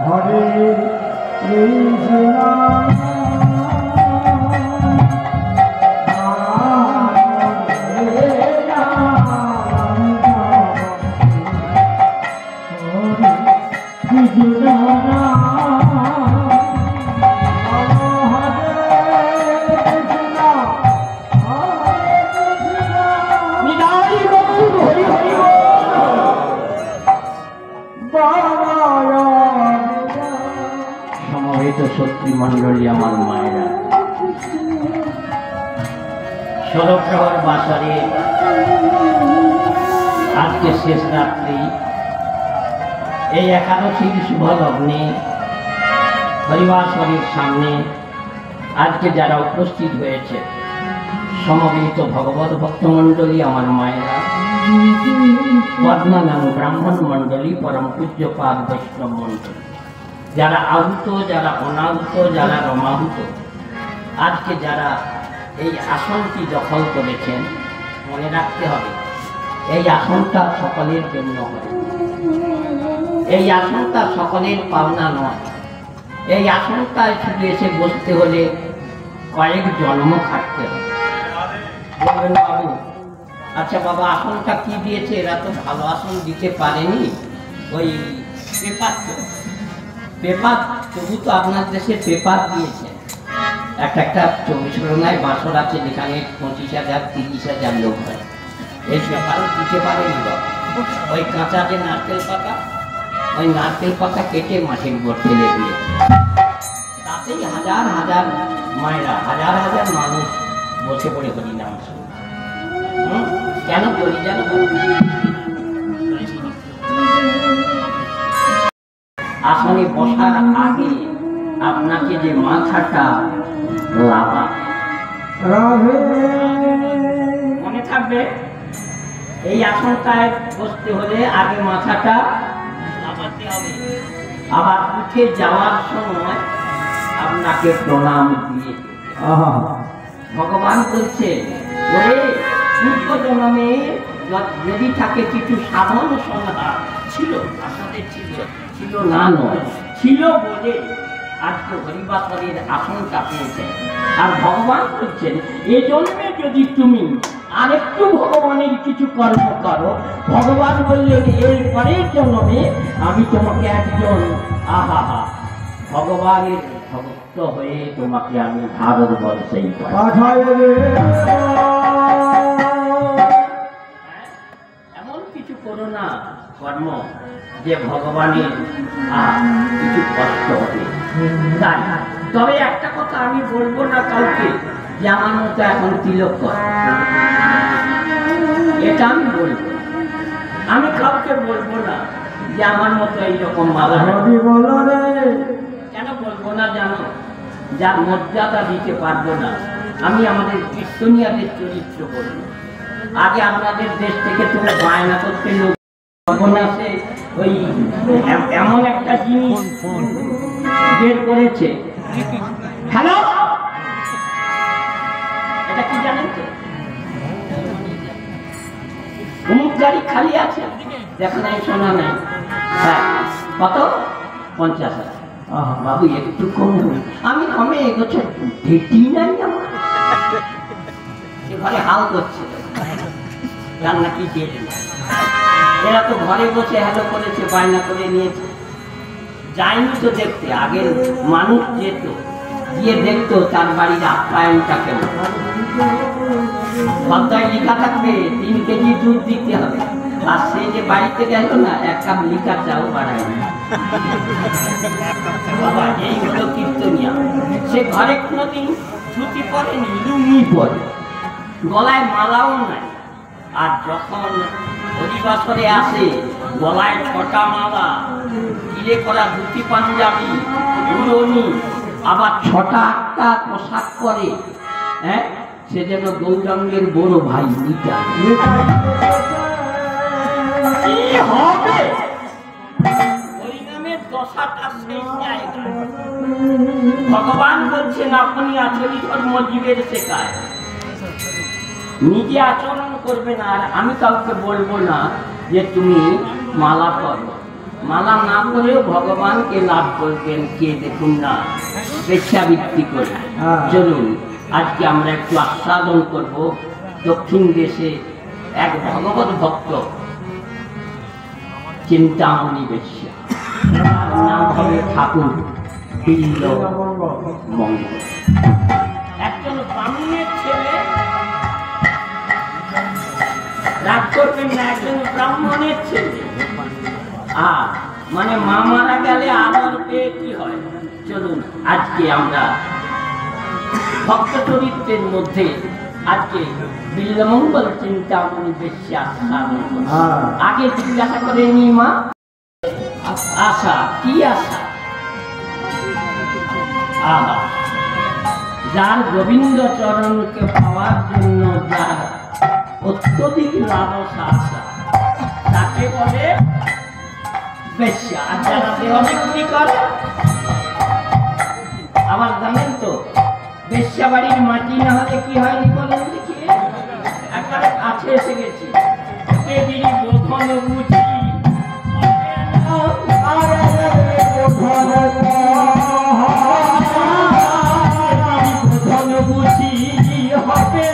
হরে কৃষ্ণ মন্ডলী আমার মায়েরা, 16 প্রহর বাসরে আজকে শেষ রাত্রি, এই একাদশীর শুভ লগ্নে হরিবাসরের সামনে আজকে যারা উপস্থিত হয়েছে সমবেত ভগবত ভক্তমণ্ডলী আমার মায়েরা, পদ্মানাম ব্রাহ্মণ মণ্ডলী, পরম পূজ্যপাদ বৈষ্ণব মণ্ডলী, যারা আহুত, যারা অনাহুত, যারা রমাহুত, আজকে যারা এই আসনটি দখল করেছেন, মনে রাখতে হবে এই আসনটা সকলের জন্য হয়, এই আসনটা সকলের পাওনা নয়। এই আসনটায় শুধু এসে বসতে হলে কয়েক জন্ম খাটতে হবে। বলবেন বাবু, আচ্ছা বাবা আসনটা কি দিয়েছে, এরা তো ভালো আসন দিতে পারেনি, ওই পেপার তবু তো আপনার দেশে পেপার দিয়েছে। একটা 24 পরগনায় বাসর আছে যেখানে 25,000 30,000 লোক হয়, এই পেপারও দিতে পারেনি বাবা। ওই কাঁচা যে নারকেল পাতা, ওই নারকেল পাতা কেটে মাটির উপর ফেলে দিয়েছে, তাতেই হাজার হাজার মায়েরা, হাজার হাজার মানুষ বসে পড়ে হরিনাম শুনে। কেন বলি জানো, আসনে বসার আগে আপনাকে যে মাথাটা মনে থাকবে, এই আসনটায় বসতে হলে আগে মাথাটা লাফাতে হবে, আবার উঠে যাওয়ার সময় আপনাকে প্রণাম দিয়ে ভগবান বলছে, ওরে পূর্ব জন্মে যদি থাকে কিছু সাধন সন্ধ্যা ছিল, আসলে ছিল না নয়, ছিল বলে আজকে হরিবাসরের আসনটা পেয়েছেন। আর ভগবান বলছেন, এ জন্মে যদি তুমি আরেকটু ভগবানের কিছু কর্ম করো, ভগবান বললেন এর পরের জন্মে আমি তোমাকে একজন ভগবানের ভক্ত হয়ে তোমাকে আমি ভারতবর্ষেই পাঠাই। এমন কিছু করো না কর্ম যে ভগবানের কিছু কষ্ট হবে। তাই তবে একটা কথা আমি বলবো না কাউকে যে আমার মতো এখন তিলক কর, এটা আমি বলবো। আমি কাউকে বলবো না যে আমার মতো এইরকম মালা, কেন বলবো না জানো, যার মর্যাদা দিতে পারবো না। আমি আমাদের কীর্তনিয়াদের চরিত্র বলবো। আগে আপনাদের দেশ থেকে তুমি বায়না করতে লোক সর্বনাশে ওই এমন একটা জিনিস বের করেছে, হ্যালো এটা কি জানেন তো, অমুক গাড়ি খালি আছে, দেখা নাই শোনা নাই, হ্যাঁ কত 50,000, বাবু একটু কম, আমি কমে এগোচ্ছে ভেটি নাই আমার, ঘরে হাল করছে যার নাকি যেতে, এরা তো ঘরে বসে হ্যালো করেছে, বায়না করে নিয়েছে, যায়নি তো দেখতে। আগের মানুষ যেত, গিয়ে দেখতো তার বাড়ির আপ্যায়নটা কেমন। ঘরটায় লেখা থাকবে 3 কেজি দুধ দিতে হবে, আর সে যে বাড়িতে গেল না, 1 কাপ লিকার চাও বাড়ায় বাবা, এই হলো কীর্তনিয়া। সে ঘরে কোনোদিন ধুতি পরেনি, লুঙ্গি পরে, গলায় মালাও নাই। আর যখন হরিবাসরে আসে, গলায় 6টা মালা, গিলে করা ধুতি পাঞ্জাবি, উড়নি, আবার 6টা 8টা পোশাক পরে, হ্যাঁ সে যেন গৌরাঙ্গের বড় ভাই নিতা। কি হবে হরিনামের দশাটা সেই জায়গায়। ভগবান বলছেন আপনি আচরিত কর্ম জীবের শেখায়, নিজে আচরণ করবে না, আর আমি কাউকে বলবো না যে তুমি মালা করো। মালা না করেও ভগবানকে লাভ করবেন কে দেখুন না, বেশ্যাবৃত্তি করে। চলুন আজকে আমরা একটু আস্বাদন করব দক্ষিণ দেশে এক ভগবত ভক্ত চিন্তামণি বেশ্যা, নাম হবে ঠাকুর বিল্লমঙ্গল। একজন ব্রাহ্মণের ছেলে, রাগ করবেন না, একজন ব্রাহ্মণের ছেলে। আর মানে মা মারা গেলে আদর পেয়ে কি হয়। চলুন আজকে আমরা ভক্ত চরিত্রের মধ্যে আজকে বিল্লমঙ্গল চিন্তামণি বেশ্যা সাধন করব। আগে জিজ্ঞাসা করে নি মা, আশা কি আশা? আহা, যার গোবিন্দ চরণকে পাওয়ার জন্য যার অত্যধিক লালসা আশা তাকে বলে বেশ্যা। আর যারা দেহ বিক্রি করে, আবার জানেন তো বেশ্যা বাড়ির মাটি না হলে কি হয়নি বলেন দেখি, একবারে কাছে এসে গেছি। দেবীর বোধন বুঝি হবে না,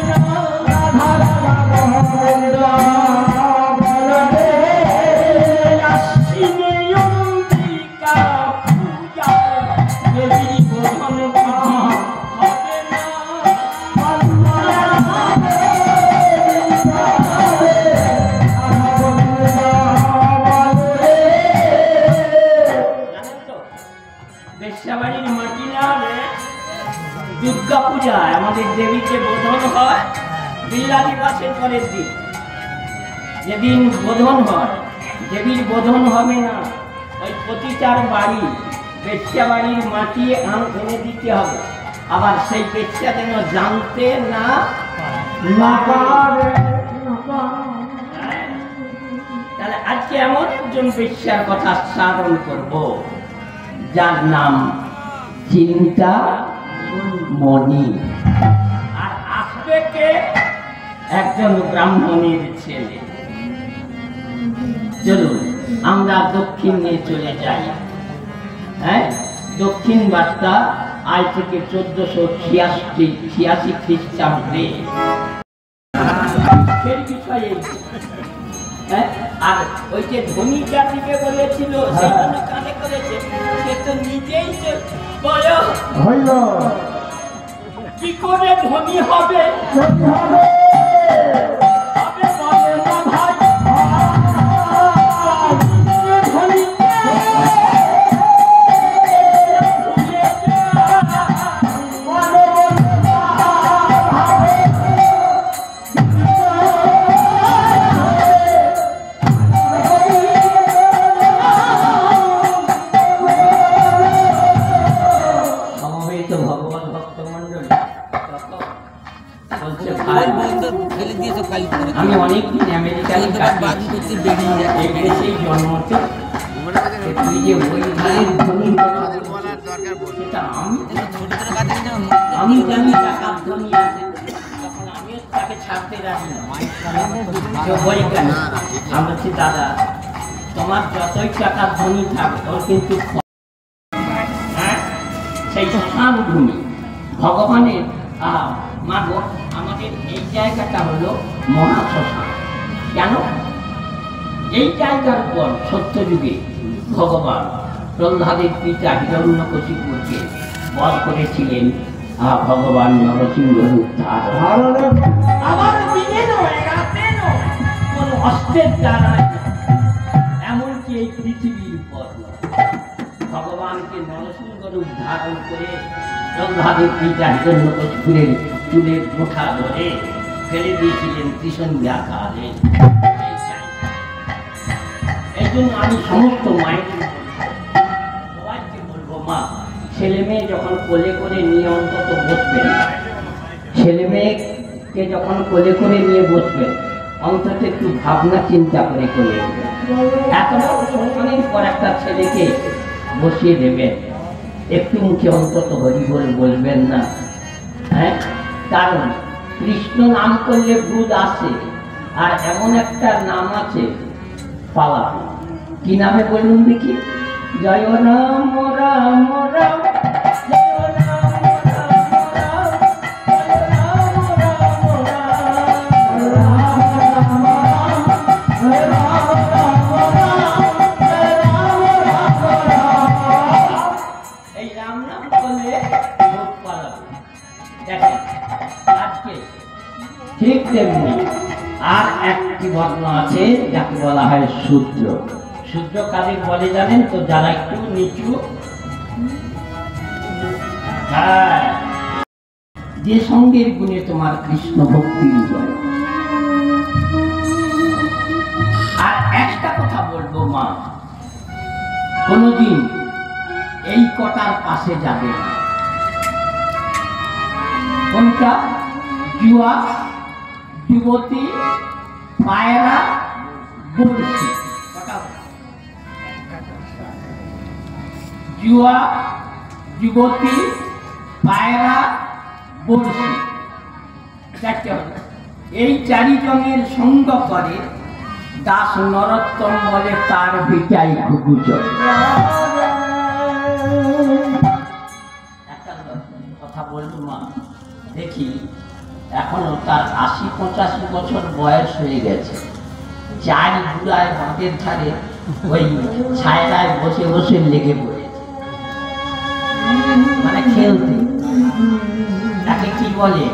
দুর্গা পূজায় আমাদের দেবীকে বোধন হয় বিল্লা দিবসের পরের দিন। যেদিন বোধন হয়, দেবীর বোধন হবে না, ওই প্রতিটার বাড়ি বেশ্যা বাড়ির মাটি এনে দিতে হবে। আবার সেই বেশ্যা যেন জানতে না পারে। তাহলে আজকে এমন একজন বেশ্যার কথা স্মরণ করব যার নাম চিন্তামণি। আর আসবে কে? একজন ব্রাহ্মণের ছেলে। চলুন আমরা দক্ষিণে চলে যাই। হ্যাঁ, দক্ষিণ বার্তা আজ থেকে 1486 খ্রিস্টাব্দে বিষয়ে। হ্যাঁ, আর ওই যে ধনী জাতিকে বলেছিল সেই জন্য কানে করেছে, সে তো নিজেই কি করে ধনী হবে? আমি অনেকদিন আমেরিকায় কাটিয়েছি, সেই জন্মতে তুই যে ওই আমি জানি টাকার ধনী আছে, তখন আমিও তাকে ছাড়তে রাখি না। আমি বলছি দাদা তোমার যতই টাকার ধনী থাক তোর কিন্তু সেই শ্মশান ভূমি ভগবানের। মাগো আমাদের এই জায়গাটা হলো মহাশ্মশান। কেন? এই জায়গার পর সত্যযুগে ভগবান প্রহ্লাদের পিতা হিরণ্যকশিপুরকে বধ করেছিলেন ভগবান নরসিংহর উদ্ধার। আবার দিনে নয়, রাতে নয়, কোন অস্ত্রের দ্বারা, এমনকি এই পৃথিবীর উপর ভগবানকে নরসিংহর উদ্ধারণ করে প্রহ্লাদের পিতা হিরণ্যকশিপুরের চুলের মুঠা ধরে ফেলে দিয়েছিলেন ত্রিসন্ধ্যা কালে। এই জন্য আমি সমস্ত মায়ের সবাইকে বলবো, মা ছেলে মেয়ে যখন কোলে করে নিয়ে অন্তত বসবেন, ছেলে মেয়েকে যখন কোলে করে নিয়ে বসবেন অন্তত একটু ভাবনা চিন্তা করে কোলে নেবেন। এত সম্মানের পর একটা ছেলেকে বসিয়ে দেবেন, একটু মুখে অন্তত হরিবল বলবেন না? হ্যাঁ, কারণ কৃষ্ণ নাম করলে ভূত আসে, আর এমন একটা নাম আছে পালা, কি নামে বলুন দেখি? জয় রাম রাম রাম, জয় রাম রাম রাম, জয় রাম রাম রাম, রাম রাম রাম, জয় রাম রাম রাম, জয় রাম রাম রাম। এই রাম নাম বলে ভোগ পালা। দেখেন আজকে ঠিক তেমনি আর একটি বর্ণ আছে যাকে বলা হয় শূদ্র। শূদ্র কাদের বলে জানেন তো? যারা একটু নিচু, যে সঙ্গের গুণে তোমার কৃষ্ণ ভক্তি উদয়। আর একটা কথা বলবো মা, কোনদিন এই কটার পাশে যাবে না। কোনটা? জুয়া, যুবতী, পায়রা, বড়শি। জুয়া, যুবতী, পায়রা, বড়শি, চারটে হবে। এই চারিজনের সঙ্গ করে দাস নরোত্তম বলে তার ভিটাই ঘুঘুচর। একটা কথা বলবো মা, দেখি এখনো তার ৮০-৮৫ বছর বয়স হয়ে গেছে, চার ঘুরায় বাঁধের ধারে ওই ছায়ায় বসে বসে লেগে পড়েছে, মানে খেলতে। তাকে কি বলে?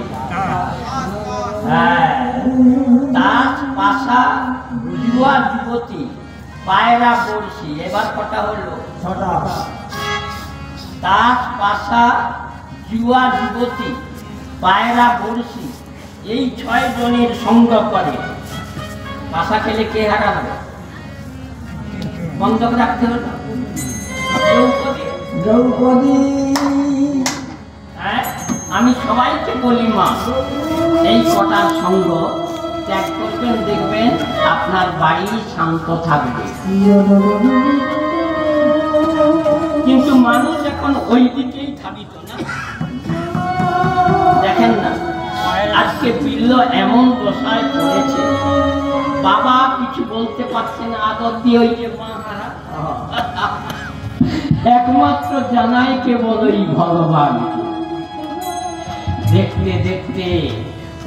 তাস, পাশা, জুয়া, যুবতী, পায়রা, বড়শি। এবার কটা হলো? ৬টা। তাস, পাশা, জুয়া, যুবতী, পায়রা, বড়শি, এই ৬ জনের সঙ্গ করে। পাশা খেলে কে হারাবে? বন্ধক রাখতে হলো দ্রৌপদী। হ্যাঁ, আমি সবাইকে বলি মা, এই কটার সঙ্গ ত্যাগ করবেন, দেখবেন আপনার বাড়ি শান্ত থাকবে। কিন্তু মানুষ এখন ওই দিকেই ধাবিত না। দেখেন না, আজকে বিল্ল এমন দশায় পড়েছে, বাবা কিছু বলতে পারছে না, আদর দিয়ে ওই যে মা হারা, একমাত্র জানাই কেবল ওই ভগবানকে। দেখতে দেখতে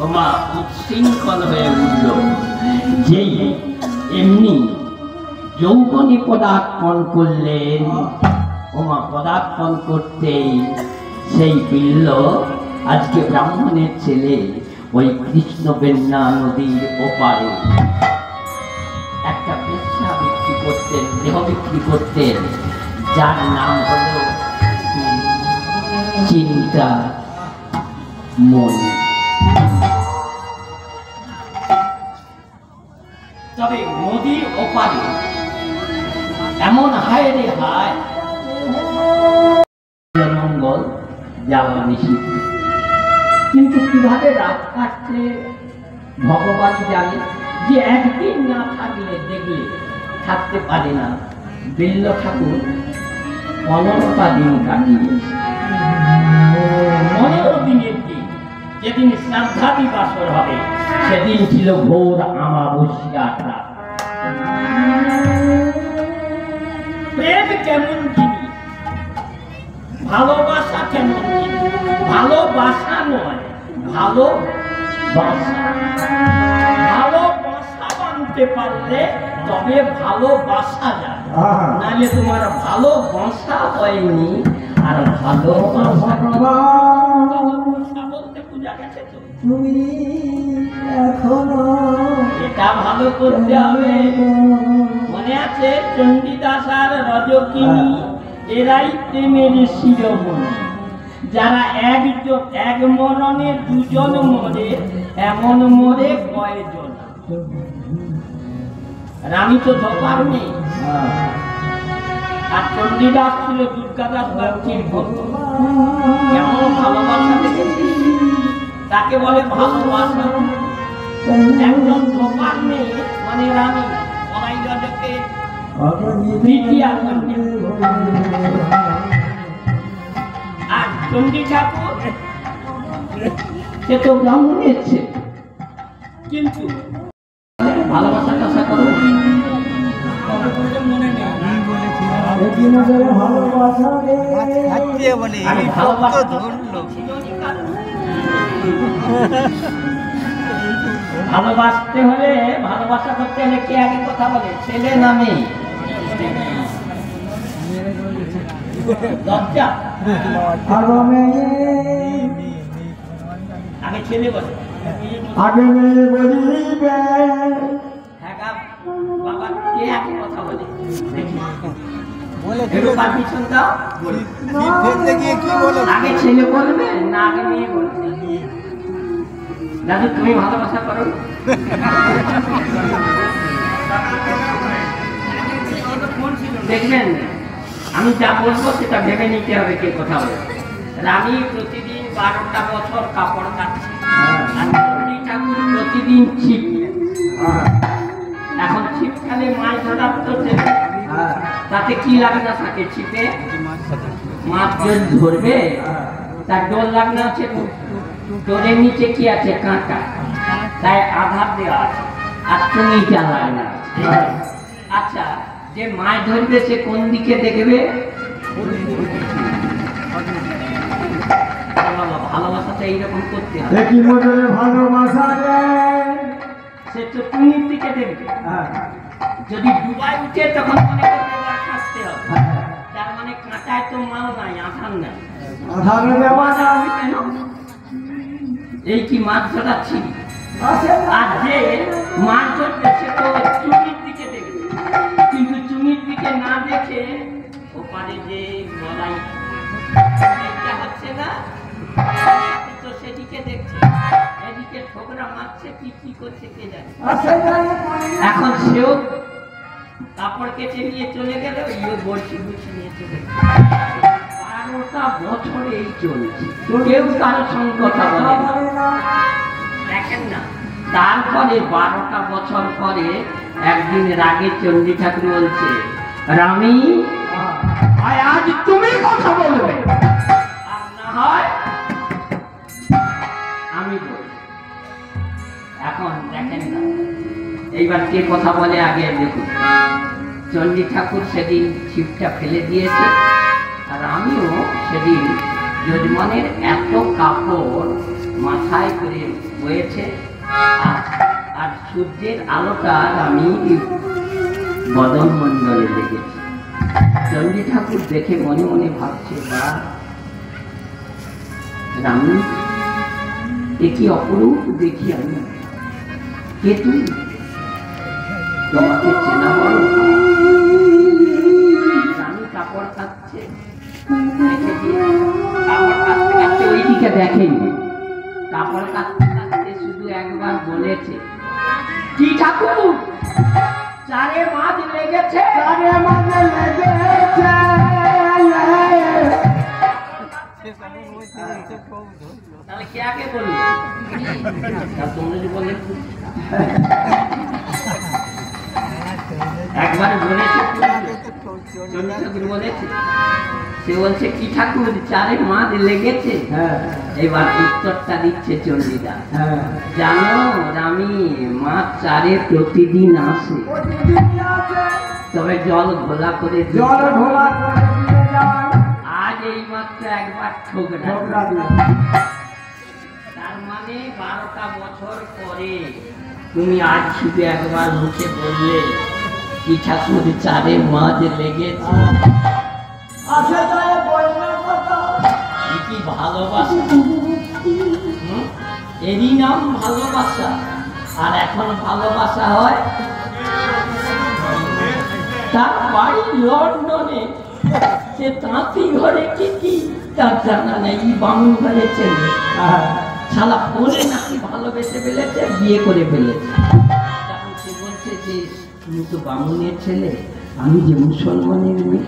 ওমা উচ্ছৃঙ্খল হয়ে উঠল। যেই এমনি যৌবনে পদার্পণ করলেন, ওমা পদার্পণ করতেই সেই বিল্ল আজকে ব্রাহ্মণের ছেলে ওই কৃষ্ণ বেন্না নদীর ওপারে একটা বেশ্যা বিক্রি করতেন, দেহ বিক্রি করতেন, যার নাম হল চিন্তা মনি। তবে নদীর ওপারে এমন হায় রে হায়, মঙ্গল যাওয়া নিষিদ্ধ। কিন্তু কিভাবে রাত কাটছে ভগবান জানে। যে একদিন না থাকলে দেখলে থাকতে পারে না, বিল্ল ঠাকুর 15টা দিন কাটিয়েছে। 15 দিনের দিন, যেদিন শ্রাদ্ধাদি বাসর হবে, সেদিন ছিল ঘোর আমাবস্যা রাত। প্রেম কেমন জিনিস, ভালোবাসা কেমন জিনিস? ভালোবাসা নয়, ভালোবাসা। ভালোবাসা বানতে পারলে তবে ভালোবাসা যায়, নাহলে তোমার ভালোবাসা হয়নি। আর ভালোবাসা বলতে পূজা গেছে তো, তুমি এখনো এটা ভালো করতে হবে। মনে আছে চণ্ডীদাস আর রজকিনী, এরাই প্রেমের শিরোমণি। যারা এক মরণে দুজন মরে, এমন মরে কয়জন? রানী তো ধোপার নেই, আর চণ্ডীদাস ছিল দুর্গাদাস বাগচির ভক্ত। কেমন ভালোবাসা দেখেছি, তাকে বলে ভালোবাসা। একজন ধোপার নেই মানে রানী, সবাই রাজাকে দ্বিতীয় কন্যা। আর চণ্ডী ঠাকুর সে তো ব্রাহ্মণের ছেলে, কিন্তু ভালোবাসা টাসা করো। একই নজরে ভালোবাসা রে। আরে ভালোবাসা ভালোবাসতে হলে ভালোবাসা করতে হলে কে আগে কথা বলে, ছেলে না মেয়ে? লজ্জা আগে মেয়ে আগে ছেলে বলে। আগে মেয়ে বলিবে। হ্যাঁ গা, বাবা কে আগে কথা বলে দেখি একটু পারমিশন দাও। আগে ছেলে বলবে না আগে মেয়ে বলবে? দাদু তুমি ভালোবাসা করো? দেখবেন আমি যা বলবো সেটা ভেবে নিতে হবে কে কথা বলে। আমি প্রতিদিন 12টা বছর কাপড় কাটছি, আর চণ্ডী ঠাকুর প্রতিদিন ছিপ। এখন ছিপখানে মাছ ধরার তো তাতে কি লাগনা থাকে ছিপে? মাছ যদি ধরবে তার ডোর লাগনা আছে, ডোরের নিচে কি আছে? কাঁটা, তাই আধার দেওয়া আছে, আর চুনিটা লাগনা আছে। আচ্ছা, যে মাছ ধরবে সে কোন দিকে দেখবে? ভালোবাসাটা এইরকম করতে হবে। একই নজরে ভালোবাসা রে। সে তো চুনির দিকে দেখবে। যদি ডুবাই উঠে তখন মনে করবে এবার কাটতে হবে, তার মানে কাঁটায় তো মাল নাই, আধার নাই। আধারে দেওয়া আমি কেন এই কি মাছ ধরাচ্ছি? আর যে মাছ ধরবে সে তো চুনির দিকে দেখবে, কিন্তু চুনির দিকে না দেখে ওপারে যে বলাই এটা হচ্ছে না, তো সেদিকে দেখছে, এদিকে ঠোকরা মারছে, কি করছে কে জানে। এখন সেও কাপড় কেটে নিয়ে চলে গেল, ইয়ে বড়শি বুঝি নিয়ে চলে গেল। 12টা বছর এই চলছে, কেউ কারোর সঙ্গে কথা বলে না। দেখেন না, তারপরে 12টা বছর পরে একদিন রাগে চণ্ডী ঠাকুর বলছে, রানী আজ তুমি কথা বলবে, আর না হয় আমি বলবো। এখন দেখেন না, এইবার কে কথা বলে আগে দেখুন। চণ্ডী ঠাকুর সেদিন ছিপটা ফেলে দিয়েছে, আর আমিও সেদিন যজমানের এত কাপড় মাথায় করে বয়েছে, আর সূর্যের আলোটা আমি বদন মণ্ডলে লেগেছি। চণ্ডী ঠাকুর দেখে মনে মনে ভাবছে, বা রানী এ কি অপরূপ দেখি আমি, কে তুই? তোমাকে চেনা বড়। রানী কাপড় কাটছে, কাপড় কাটতে কাটতে ওই দিকে দেখেনি, কাপড় কাটতে কাটতে শুধু একবার বলেছে, কি ঠাকুর চারে মাছ লেগেছে? চারে মাছ লেগেছে। তাহলে কে আগে বললো? তোমরা যে বলে একবার বলেছে, চণ্ডী ঠাকুর বলেছে, সে বলছে কি ঠাকুর চারে মাছ লেগেছে? এবার উত্তরটা দিচ্ছে চণ্ডীদা, জানো রানী মাছ চারে প্রতিদিন আসে, তবে জল ঘোলা করে আজ এই মাত্র একবার ঠোকরা। তার মানে 12টা বছর পরে তুমি আজ শুধু একবার মুখে বললে কি ঠাকুর চারে মাছ লেগেছে। কি ভালোবাসা, এরই নাম ভালোবাসা। আর এখন ভালোবাসা হয়, তার বাড়ি লন্ডনে, সে তাঁতি ঘরে কি তার জানা নেই, বামুন ঘরে ছেলে শালা ফোনে নাকি ভালোবেসে ফেলেছে, বিয়ে করে ফেলেছে। তখন সে বলছে যে তুমি তো বামুনের ছেলে, আমি যে মুসলমানের মেয়ে,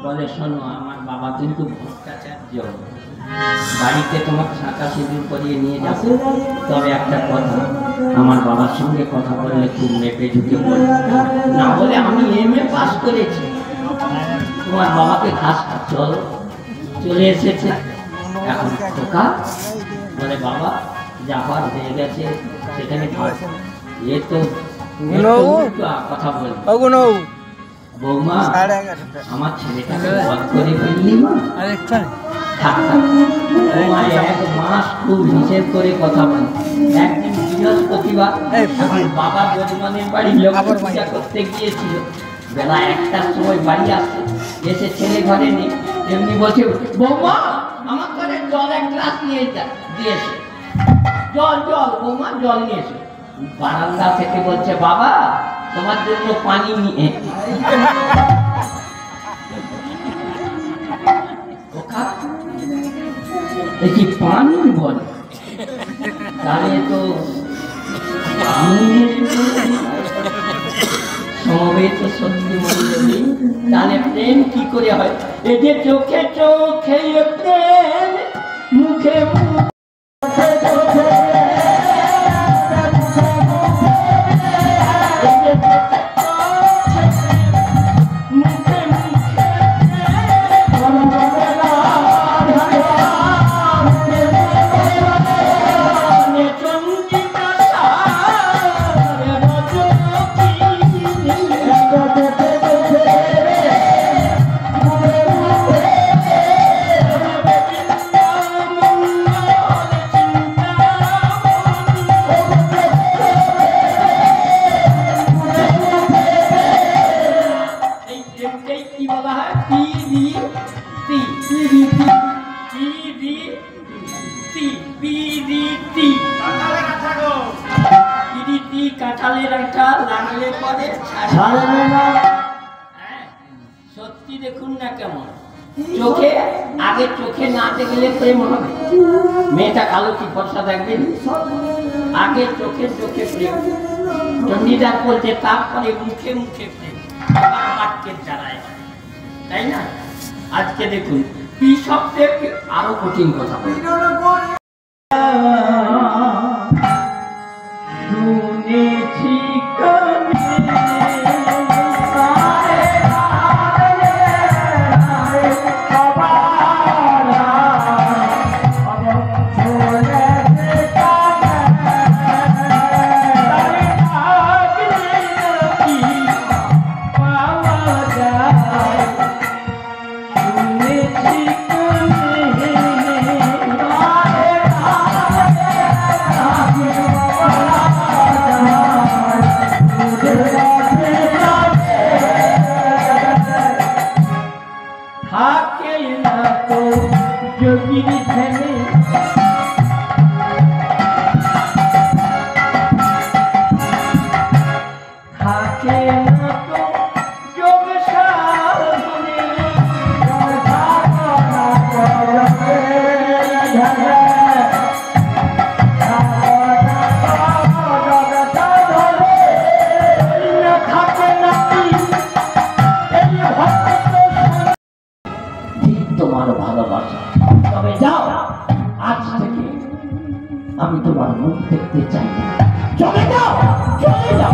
বলে শোনো আমার বাবা কিন্তু ভট্টাচার্য, বাড়িতে তোমার শাঁখা সিঁদুর করিয়ে নিয়ে যাবো, তবে একটা কথা, আমার বাবার সঙ্গে কথা বললে খুব মেপে ঝুঁকে বলবে না, বলে আমি MA পাস করেছি, তোমার বাবাকে ঘাস চলে এসেছে। এখন খোকা বলে বাবা যাওয়ার হয়ে গেছে সেখানে থাক। এ তো কথা বলবো বৌমা, আমার ছেলেটাকে বধ করে ফেললি মা। থাক থাক, বৌমা 1 মাস খুব হিসেব করে কথা বল। একদিন বৃহস্পতিবার আমার বাবা যজমানের বাড়ি লক্ষ্মী পূজা করতে গিয়েছিল। বেলা 1টার সময় বাড়ি আসছে, এসে ছেলে ঘরে নেই, এমনি বলছে বৌমা আমার ঘরে জল 1 গ্লাস নিয়ে দিয়েছে। জল জল বৌমা জল নিয়েছে। বারান্দা থেকে বলছে বাবা তোমার জন্য পানি নিয়ে। কি পানি বলে তাহলে তো সমবেত সত্যি মন্ডলী, তাহলে প্রেম কি করে হয়? এই যে চোখে চোখে প্রেম, মুখে মুখে চোখে সত্যি দেখুন না কেমন চোখে, আগে চোখে নাতে গেলে প্রেম হবে। মেয়েটা কালো কি ফর্সা দেখবেন, আগে চোখে চোখে প্রেম। চণ্ডীদাস বলছে তারপরে মুখে মুখে প্রেম, বাক্যের দ্বারায়, তাই না? আজকে দেখুন পি শব্দের আরো কঠিন কথা বলি। শুনেছি তোমার ভালোবাসা। তবে যাও, আজ থেকে আমি তোমার মুখ দেখতে চাই না। চলে যাও, চলে যাও,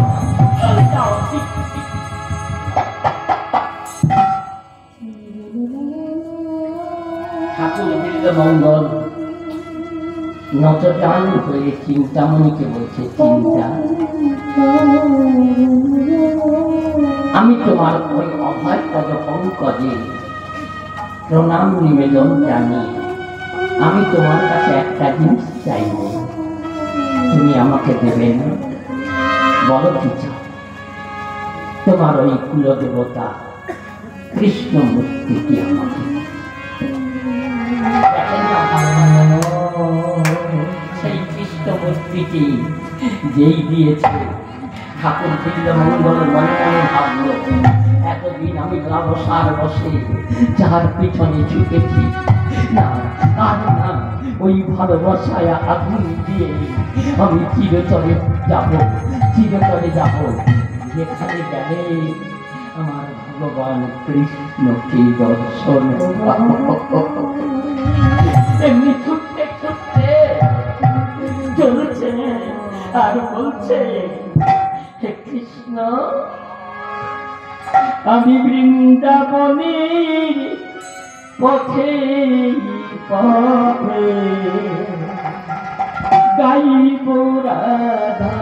চলে যাও। ঠাকুর বীরমঙ্গল নতজান হয়ে চিন্তামণিকে বলছে, চিন্তা আমি তোমার ওই অভয় পদ পঙ্কজে প্রণাম নিবেদন জানি। আমি তোমার কাছে একটা জিনিস চাইব, তুমি আমাকে দেবে না? বলো কি চাও? তোমার ওই কুলদেবতা কৃষ্ণ মূর্তিটি আমাকে, সেই কৃষ্ণ মূর্তিটি যেই দিয়েছে ঠাকুর বীরমঙ্গল মনে মনে ভাবল, এতদিন আমি লালসার বসে যার পিছনে ছুটেছি, না আর না, ওই ভালোবাসায় আগুন দিয়ে আমি চিরতরে যাব, চিরতরে যাব, যেখানে গেলে আমার ভগবান কৃষ্ণকে দর্শন। এমনি ছুটতে ছুটতে চলছে আর বলছে, হে কৃষ্ণ আমি বৃন্দাবনের পথে পথে গাইব রাধা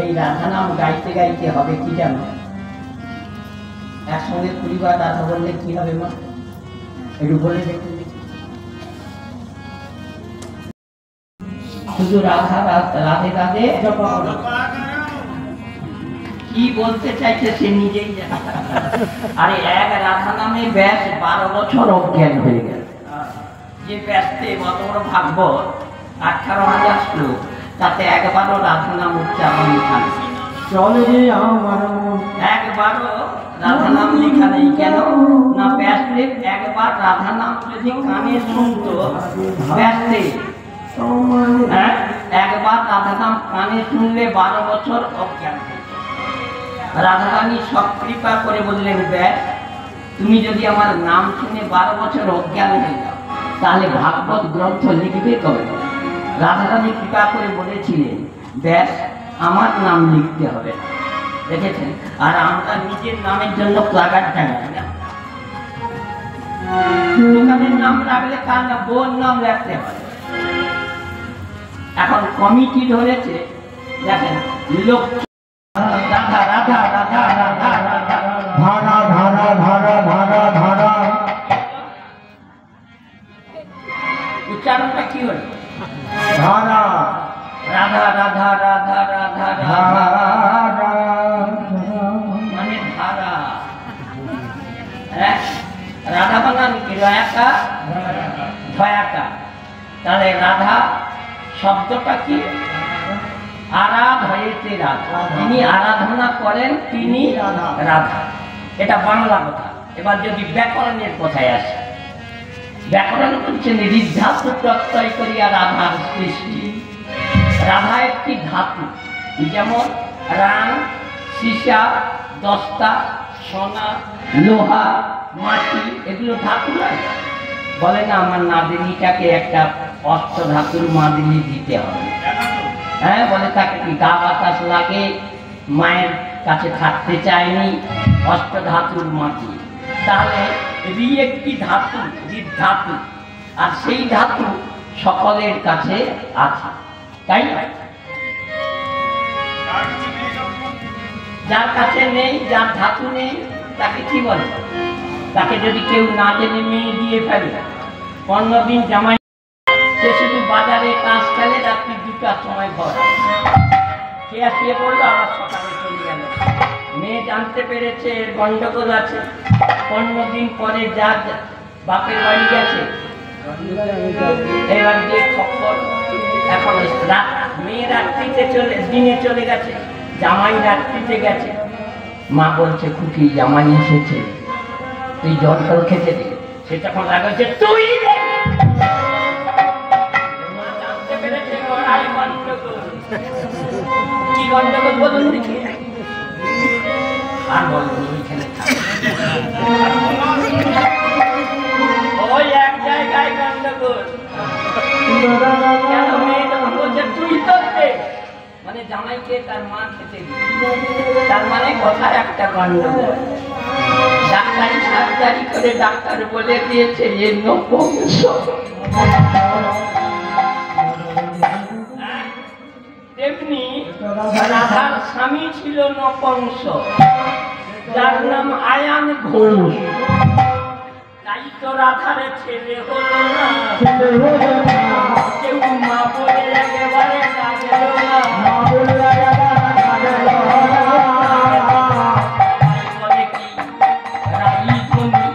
এই রাধা নাম গাইতে গাইতে হবে কি জানো? একসঙ্গে 20 বার রাধা বললে কি হবে মা? একটু বলে দেখুন। শুধু রাধা রাধে রাধে কি বলতে চাইছে সে নিজেই জানে। আরে এক রাধা নামে ব্যাস 12 বছর অজ্ঞান হয়ে গেল। যে ব্যাসতে কত বড় ভাগবত 18,000 শ্লোক, তাতে একবারও রাধা নাম উচ্চারণ লেখা নেই। চলে যে আমার একবারও রাধা নাম লেখা নেই। কেন না? ব্যাসদেব একবার রাধা নাম যদি কানে শুনতো, ব্যাসদেব একবার রাধা নাম কানে শুনলে 12 বছর অজ্ঞান হয়ে যেত। রাধারানী সব কৃপা করে বললেন, ব্যাস তুমি যদি আমার নাম শুনে 12 বছর অজ্ঞান হয়ে যাও, তাহলে ভাগবত গ্রন্থ লিখবে কবে? রাধারানী কৃপা করে বলেছিলেন, ব্যাস আমার নাম লিখতে হবে না। দেখেছেন? আর আমরা নিজের নামের জন্য প্লাগার টাঙাই না। দোকানের নাম রাখলে কার না? বোন নাম রাখতে হয়। এখন কমিটি ধরেছে, দেখেন লোক রাধা রাধা রাধা রাধা রাধা ধারা ধারা ধারা ধারা ধারা উচ্চারণটা কি হলো? ধারা রাধা রাধা রাধা রাধা রাধা মানে ধারা। রাধা বানান কি? রয়াকা ধয়াকা। তাহলে রাধা শব্দটা কি? আরাধ হয়েছে রাধা, যিনি আরাধনা করেন তিনি রাধা। এটা বাংলা কথা। এবার যদি ব্যাকরণের কথায় আসে, ব্যাকরণ করছেন ঋদ্ধাতু প্রত্যয় করিয়া রাধার সৃষ্টি। রাধা একটি ধাতু, যেমন রাং, সীসা, দস্তা, সোনা, লোহা, মাটি, এগুলো ধাতু নয়। বলে না আমার নাদিনীটাকে একটা অষ্ট ধাতুর মাদিনী দিতে হবে। হ্যাঁ, বলে তাকে কি গা বাতাস লাগে, মায়ের কাছে থাকতে চায়নি, অষ্ট ধাতুর মাটি। তাহলে রি একটি ধাতু, ধাতু, আর সেই ধাতু সকলের কাছে আছে, তাই না? যার কাছে নেই, যার ধাতু নেই, তাকে কি বলে? তাকে যদি কেউ না জেনে মেয়ে দিয়ে ফেলে, 15 দিন জামাই, সে শুধু বাজারে কাজ খেলে, রাত্রি 2টার সময় ঘর খেয়ে শুয়ে পড়লো, আবার সকালে চলে গেল। মেয়ে জানতে পেরেছে এর গন্ডগোল আছে, 15 দিন পরে যা বাপের বাড়ি গেছে, এবার যে খবর, এখন মেয়ে রাত্রিতে দিনে চলে গেছে, জামাই রাত্রিতে গেছে। মা বলছে, খুকি জামাই এসেছে, তুই জল টল খেতে দে। সে তখন রাগাচ্ছে, তুই দে। মা জানতে পেরেছে ওরাই গন্ডগোল। কি গন্ডগোল বলুন দেখি? আর বলুন ওইখানে ওই এক জায়গায় গন্ডগোল। কেন মেয়ে তখন বলছে, তুই তো দে, মানে জামাইকে তার মা খেতে দিবে, তার মানে কথা একটা গন্ডগোল। ডাক্তারি সার্জারি করে ডাক্তার বলে দিয়েছে যে নপুংস। তেমনি রাধার স্বামী ছিল নপুংস, যার নাম আয়ান ঘোষ। তাই তো রাধার ছেলে হলো না, কেউ মা বলে একেবারে ডাকলো না। বলে কি রাই তুমি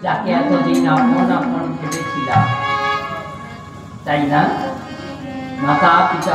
যাকে এতদিন আপন আপন ভেবেছিলাম, তাই না? মাতা পিতা